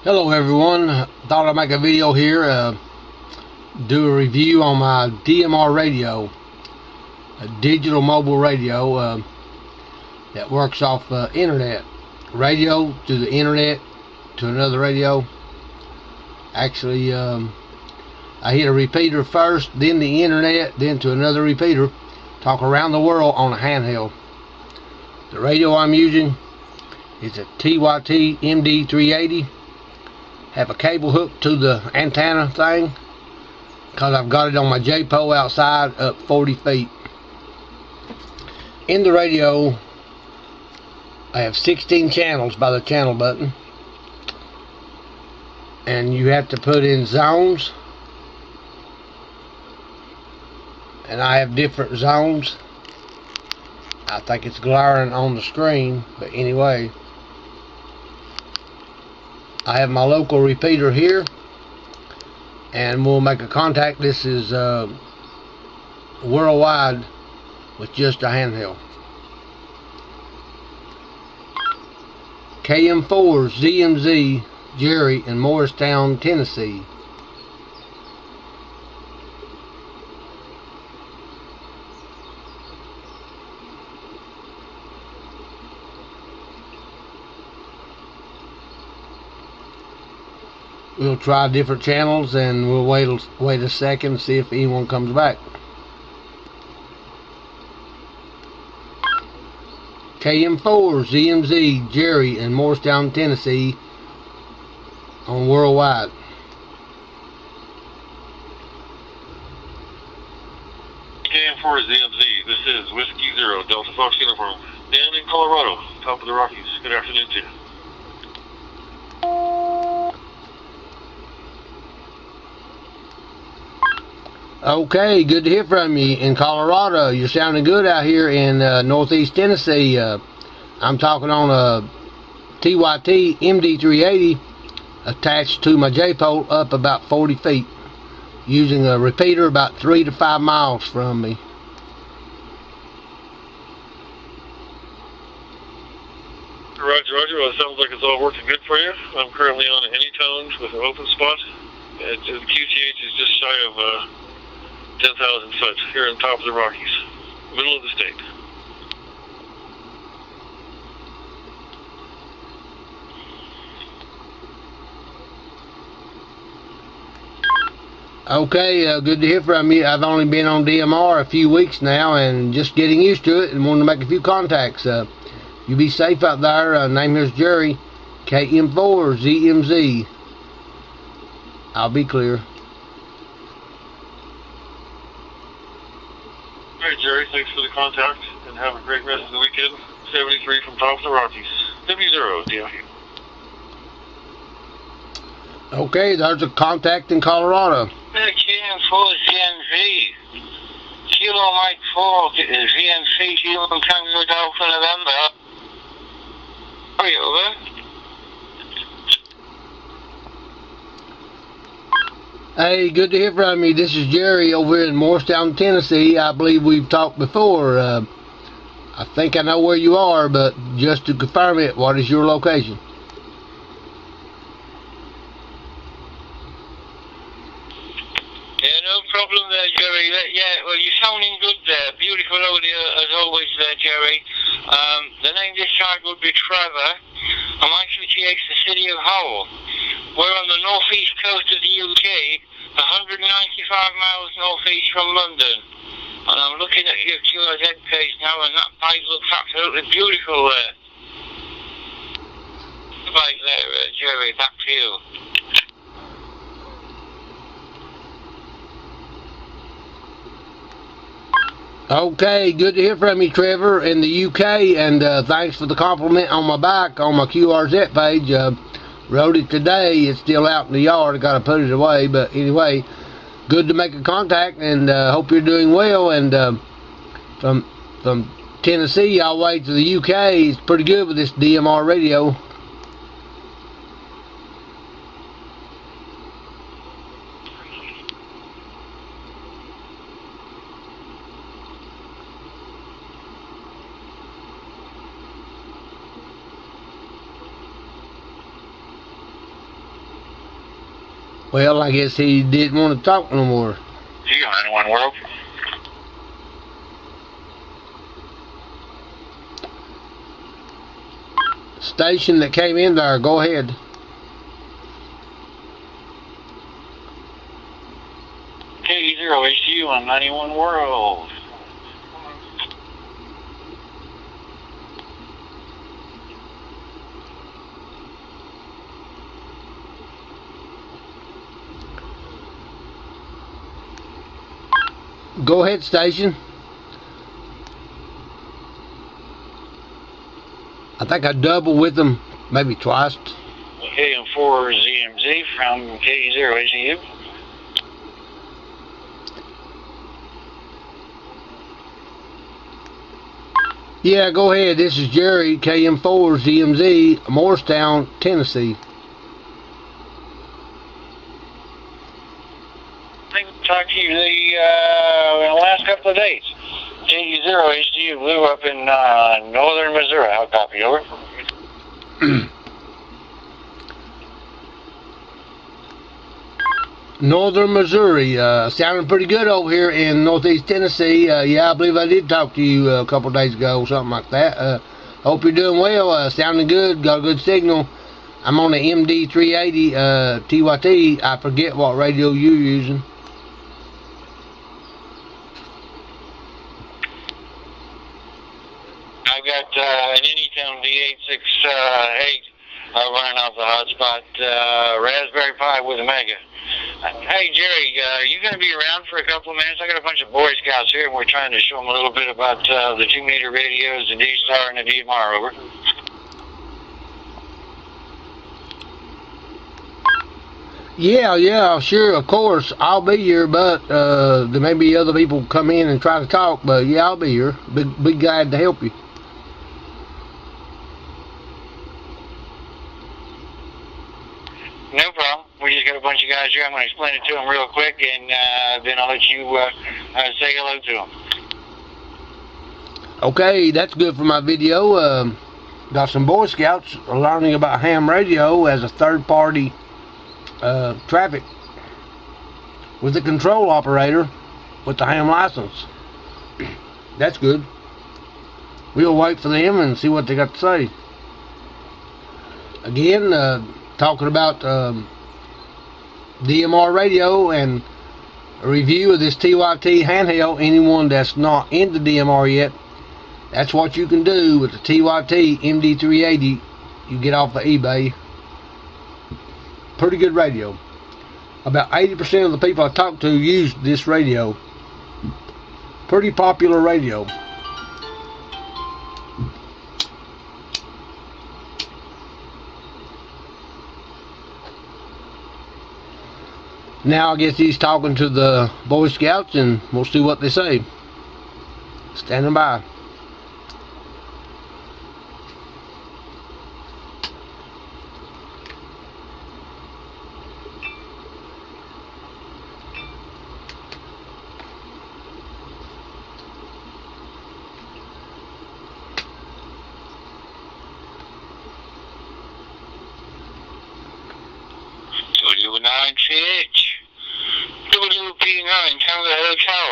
Hello everyone, thought I'd make a video here, do a review on my DMR radio, a digital mobile radio that works off internet, radio to the internet to another radio. Actually, I hit a repeater first, then the internet, then to another repeater, talk around the world on a handheld. The radio I'm using is a TYT MD380. Have a cable hooked to the antenna thing because I've got it on my J-pole outside up 40 feet. In the radio I have 16 channels by the channel button, and you have to put in zones, and I have different zones. I think it's glaring on the screen, but anyway, I have my local repeater here, and we'll make a contact. This is worldwide with just a handheld. KM4 ZMZ Jerry in Morristown, Tennessee. We'll try different channels and we'll wait a second and see if anyone comes back. KM4 ZMZ Jerry in Morristown, Tennessee on worldwide. KM4 ZMZ, this is Whiskey Zero, Delta Fox Uniform. Dan in Colorado, top of the Rockies. Good afternoon to you. Okay, good to hear from you in Colorado. You're sounding good out here in northeast Tennessee. I'm talking on a TYT MD380 attached to my J-pole up about 40 feet using a repeater about 3 to 5 miles from me. Roger, Roger. Well, it sounds like it's all working good for you. I'm currently on an anytones with an open spot. The QTH is just shy of 10,000 foot here on top of the Rockies, middle of the state. Okay, good to hear from you. I've only been on DMR a few weeks now and just getting used to it and wanting to make a few contacts. You be safe out there. Name here's Jerry, KM4 ZMZ. I'll be clear. All right, Jerry, thanks for the contact, and have a great rest of the weekend. 73 from top of the Rockies. W0, DFU. Okay, there's a contact in Colorado. KM4 ZMZ. Kilo Mike 4, ZMC, Kilo Tango Delta November. Are you over? Hey, good to hear from you. This is Jerry over in Morristown, Tennessee. I believe we've talked before. I think I know where you are, but just to confirm it, what is your location? Yeah, no problem there, Jerry. Yeah, well, you're sounding good there. Beautiful audio as always there, Jerry. The name this time would be Trevor. I'm actually TX the city of Hull. We're on the northeast coast of the UK, 195 miles northeast from London. And I'm looking at your QRZ page now, and that bike looks absolutely beautiful there. The bike there, Jerry, back to you. Okay, good to hear from you, Trevor, in the UK, and thanks for the compliment on my bike on my QRZ page. Rode it today. It's still out in the yard. I got to put it away, but anyway, good to make a contact, and hope you're doing well. And from Tennessee all the way to the UK, it's pretty good with this DMR radio. Well, I guess he didn't want to talk no more. You got anyone world? Station that came in there, go ahead. K0HU on 91 World. Go ahead, station. I think I doubled with them maybe twice. KM4 ZMZ from K0HU. Yeah, go ahead. This is Jerry, KM4 ZMZ, Morristown, Tennessee. I talked to you the last couple of days. K0HU blew up in northern Missouri. How copy, over? Northern Missouri, sounding pretty good over here in northeast Tennessee. Yeah, I believe I did talk to you a couple of days ago, something like that. Hope you're doing well, sounding good, got a good signal. I'm on the MD380 TYT. I forget what radio you're using. I've got an Anytone D868 running off the hotspot, Raspberry Pi with a Mega. Hey, Jerry, you going to be around for a couple of minutes? I got a bunch of Boy Scouts here, and we're trying to show them a little bit about the 2-meter radios, the D-Star, and the DMR, over. Yeah, sure, of course. I'll be here, but there may be other people come in and try to talk, but yeah, I'll be here. Be glad to help you. No problem. We just got a bunch of guys here. I'm going to explain it to them real quick, and then I'll let you say hello to them. Okay, that's good for my video. Got some Boy Scouts learning about ham radio as a third-party traffic with the control operator with the ham license. That's good. We'll wait for them and see what they got to say. Again, talking about DMR radio and a review of this TYT handheld. Anyone that's not into DMR yet, that's what you can do with the TYT MD380 you get off of eBay. Pretty good radio. About 80% of the people I talk to use this radio. Pretty popular radio. Now I guess he's talking to the Boy Scouts, and we'll see what they say. Standing by. WP9 Tango Hotel.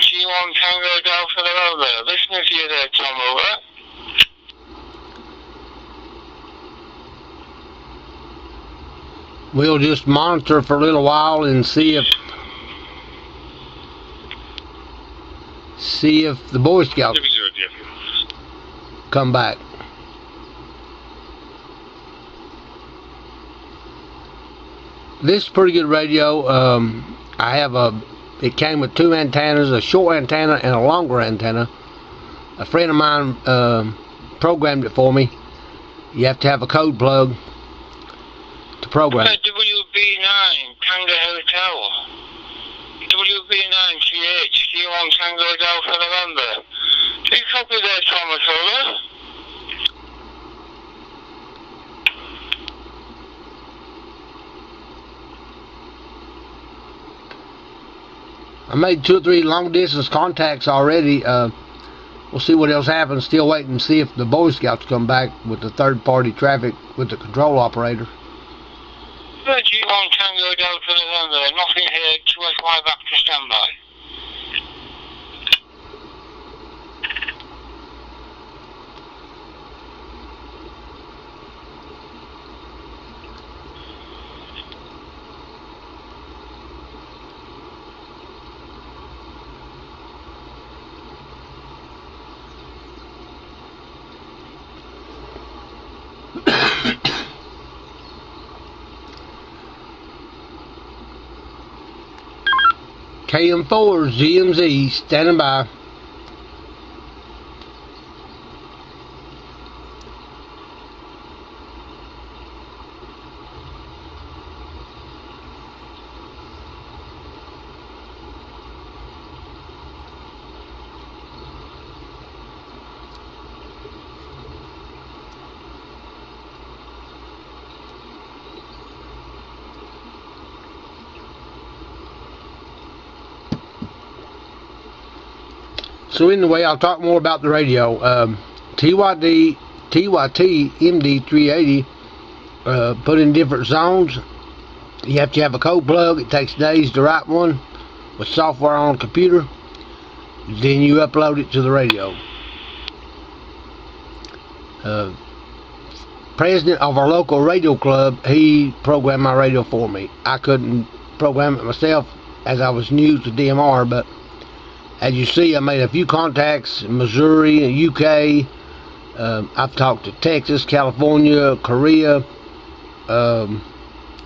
G1 Tango Delta November. Listening to you there, Tom, over. We'll just monitor for a little while and see if the Boy Scouts come back. This is pretty good radio. I have it came with 2 antennas, a short antenna and a longer antenna. A friend of mine programmed it for me. You have to have a code plug to program. WB9 Tango Hotel. WB9 TH G1 Tango Delta November. Do you copy there, Thomas, over? I made 2 or 3 long distance contacts already. We'll see what else happens. Still waiting to see if the Boy Scouts come back with the third party traffic with the control operator. Papa, G1 Tango Delta November. Nothing here, 2SY back to standby. KM4 ZMZ standing by. So anyway, I'll talk more about the radio. TYT MD380 put in different zones. You have to have a code plug. It takes days to write one with software on a computer. Then you upload it to the radio. President of our local radio club, he programmed my radio for me. I couldn't program it myself as I was new to DMR, but as you see, I made a few contacts in Missouri, UK. I've talked to Texas, California, Korea,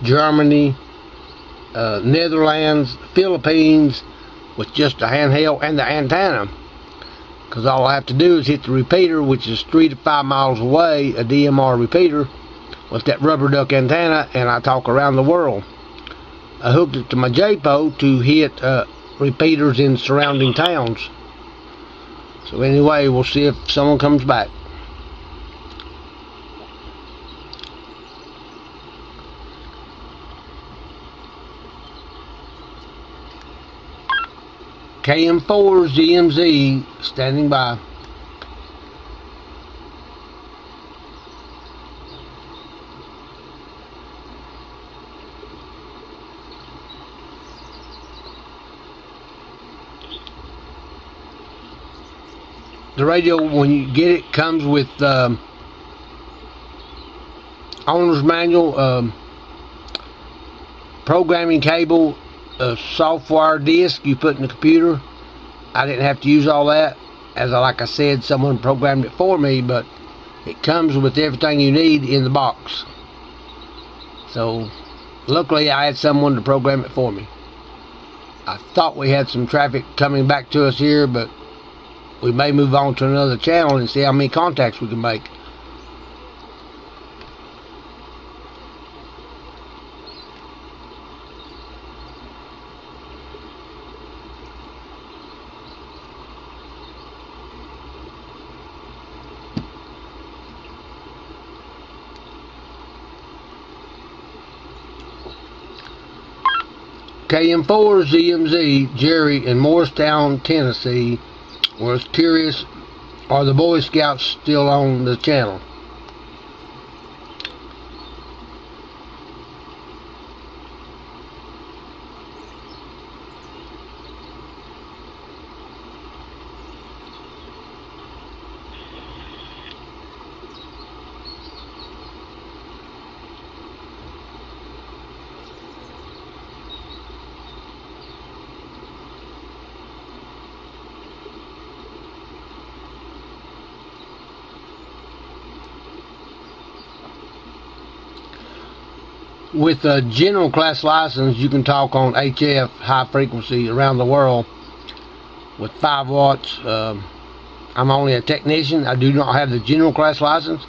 Germany, Netherlands, Philippines, with just a handheld and the antenna. Because all I have to do is hit the repeater, which is 3 to 5 miles away, a DMR repeater, with that rubber duck antenna, and I talk around the world. I hooked it to my JPO to hit repeaters in surrounding towns. So anyway, we'll see if someone comes back. KM4 ZMZ standing by. The radio, when you get it, comes with owner's manual, programming cable, a software disk you put in the computer. I didn't have to use all that, as like I said, someone programmed it for me, but it comes with everything you need in the box. So luckily I had someone to program it for me. I thought we had some traffic coming back to us here, but we may move on to another channel and see how many contacts we can make. KM4 ZMZ, Jerry in Morristown, Tennessee, was curious, are the Boy Scouts still on the channel? With a general class license, you can talk on HF, high frequency, around the world with 5 watts. I'm only a technician. I do not have the general class license,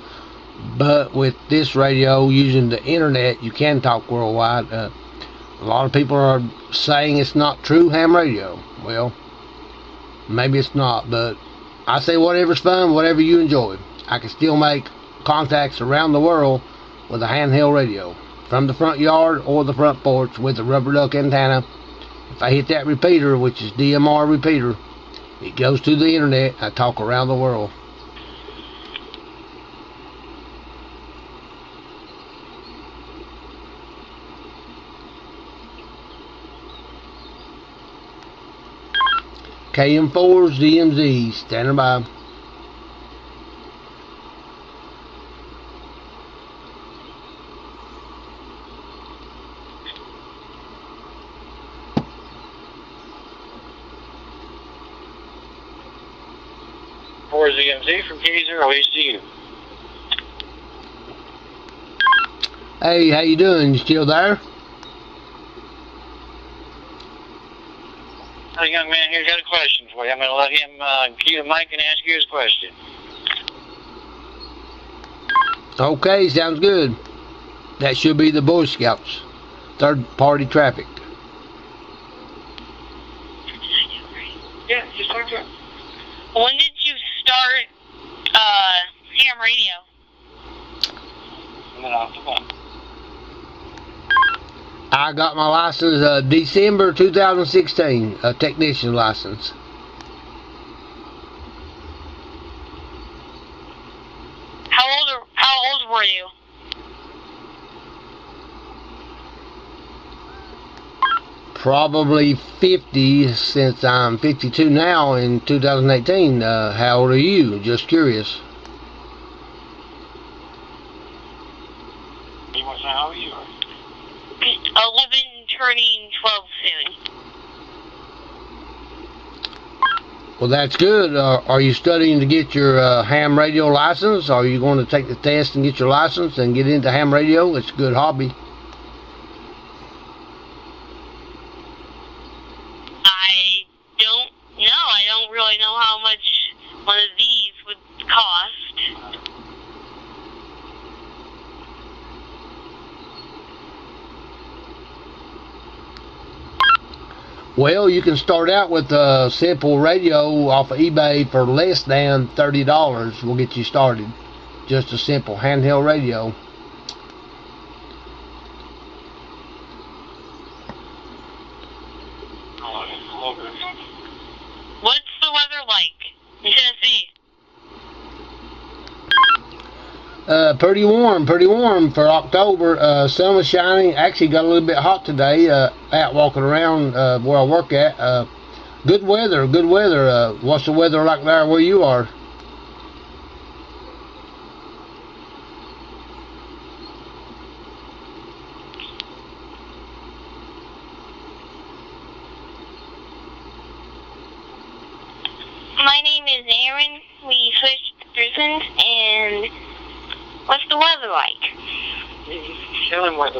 but with this radio, using the internet, you can talk worldwide. A lot of people are saying it's not true ham radio. Well, maybe it's not, but I say whatever's fun, whatever you enjoy. I can still make contacts around the world with a handheld radio, from the front yard or the front porch with a rubber duck antenna. If I hit that repeater, which is DMR repeater, it goes to the internet. I talk around the world. KM4's DMZ, standing by. DMZ from K0HDU. Hey, how you doing? You still there? A young man here's got a question for you. I'm going to let him cue the mic and ask you his question. Okay, sounds good. That should be the Boy Scouts. Third-party traffic. Yeah, just talk to him. When did you start ham radio? I got my license December 2016, a technician license. How old were you? Probably 50, since I'm 52 now in 2018. How old are you? Just curious. You want to know how old you are? 11, turning 12 soon. Well, that's good. Are you studying to get your ham radio license? Are you going to take the test and get your license and get into ham radio? It's a good hobby. I don't really know how much one of these would cost. Well, you can start out with a simple radio off of eBay for less than $30. We'll get you started. Just a simple handheld radio. What's the weather like in Tennessee? Pretty warm for October. Sun was shining. Actually got a little bit hot today. Out walking around where I work at. Good weather. What's the weather like there where you are? My name is Aaron. We switched persons, and what's the weather like? Tell him what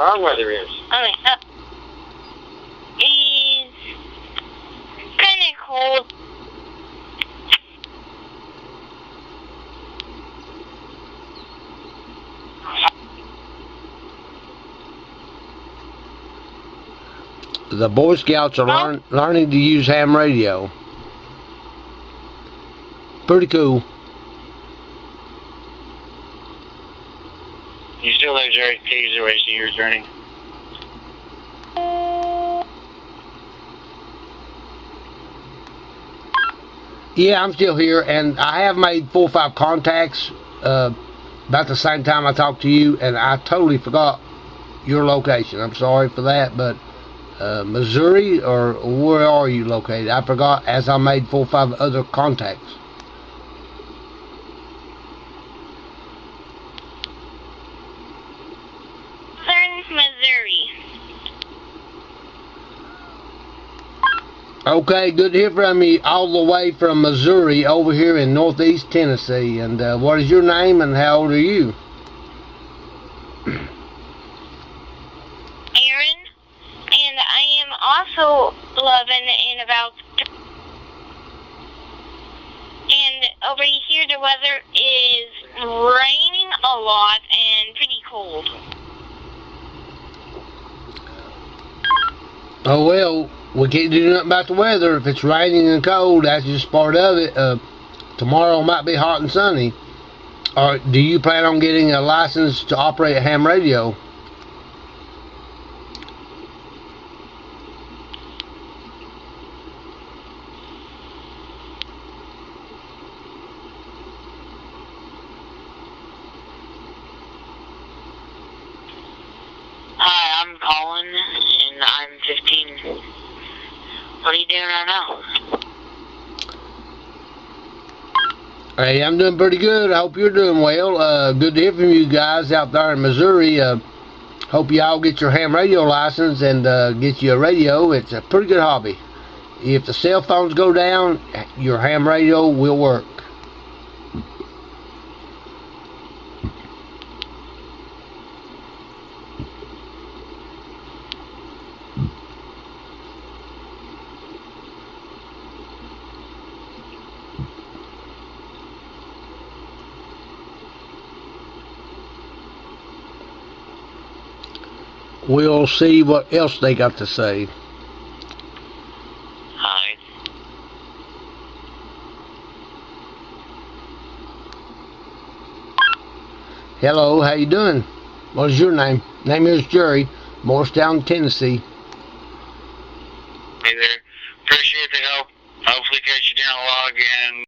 our weather is. Okay, it's kind of cold. The Boy Scouts are learning to use ham radio. Pretty cool. You still there, Jerry? K0HDU returning. Yeah, I'm still here, and I have made 4 or 5 contacts about the same time I talked to you, and I totally forgot your location. I'm sorry for that, but Missouri, or where are you located? I forgot, as I made 4 or 5 other contacts. Missouri. Okay, good to hear from you all the way from Missouri over here in northeast Tennessee. And what is your name and how old are you? Aaron, and I am also 11 and about. And over here the weather is raining a lot and pretty cold. Oh, well, we can't do nothing about the weather. If it's raining and cold, that's just part of it. Tomorrow might be hot and sunny. Or do you plan on getting a license to operate a ham radio? Hi, I'm Colin, and I'm 15. What are you doing right now? Hey, I'm doing pretty good. I hope you're doing well. Good to hear from you guys out there in Missouri. Hope you all get your ham radio license and get you a radio. It's a pretty good hobby. If the cell phones go down, your ham radio will work. We'll see what else they got to say. Hi. Hello, how you doing? What is your name? Name is Jerry, Morristown, Tennessee. Hey there. Appreciate the help. Hopefully catch you down a log and